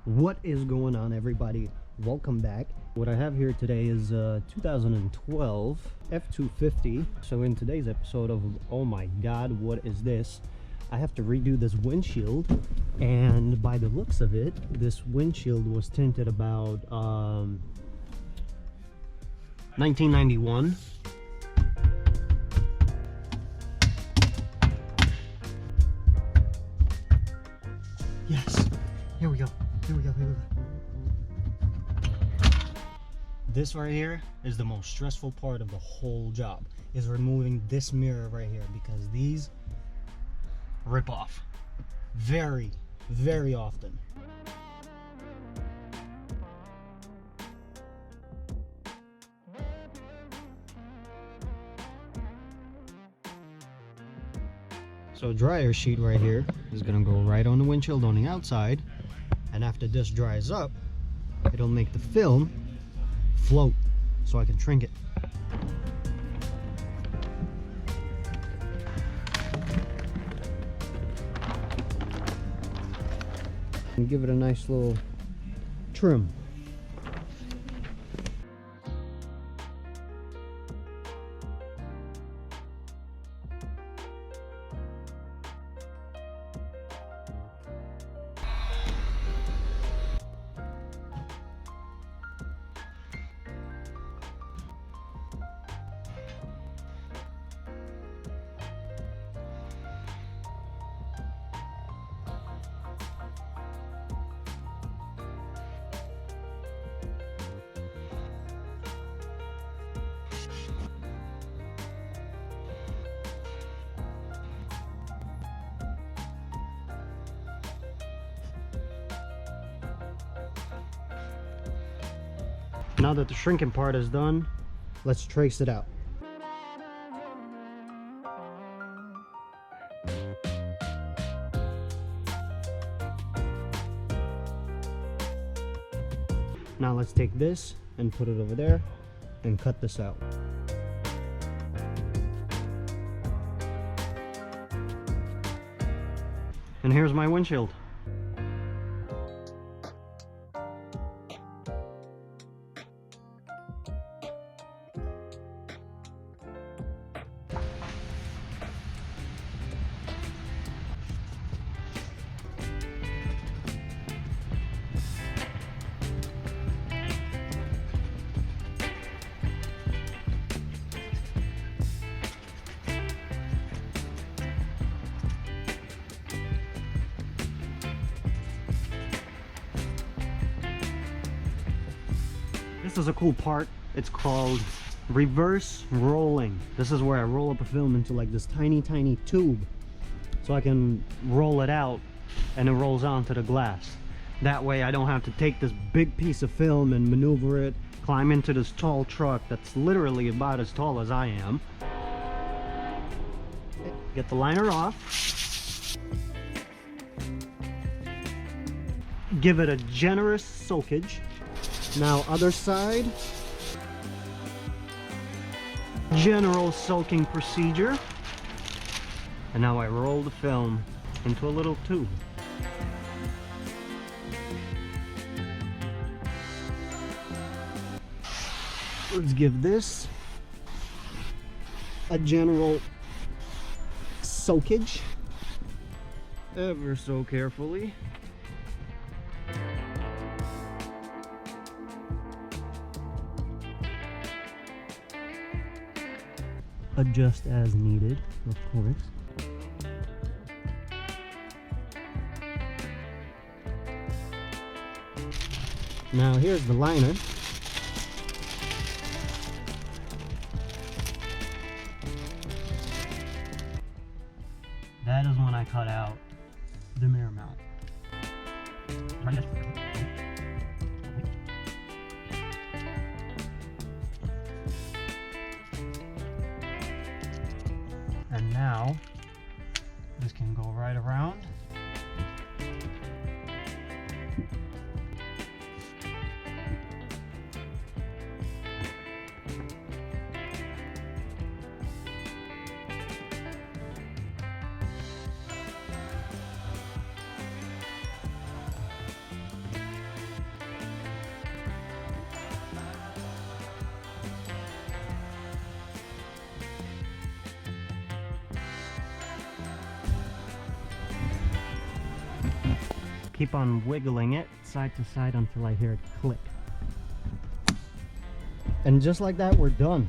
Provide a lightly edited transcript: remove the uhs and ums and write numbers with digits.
What is going on, everybody? Welcome back. What I have here today is 2012 F250. So in today's episode of oh my god, what is this, I have to redo this windshield, and by the looks of it, this windshield was tinted about 1991. Yes, here we go. Here we go. This right here is the most stressful part of the whole job, is removing this mirror right here, because these rip off very, very often. So dryer sheet right here is gonna go right on the windshield on the outside, and after this dries up, it'll make the film float so I can shrink it. And give it a nice little trim. Now that the shrinking part is done, let's trace it out. Now let's take this and put it over there and cut this out. And here's my windshield. This is a cool part. It's called reverse rolling. This is where I roll up a film into like this tiny tube, so I can roll it out and it rolls onto the glass. That way I don't have to take this big piece of film and maneuver it, climb into this tall truck that's literally about as tall as I am. Get the liner off. Give it a generous soakage. Now other side. General soaking procedure. And now I roll the film into a little tube. Let's give this a general soakage. Ever so carefully. Adjust as needed, of course. Now here's the liner. That is when I cut out the mirror mount. And now this can go right around. keep on wiggling it side to side until I hear it click. And just like that, we're done.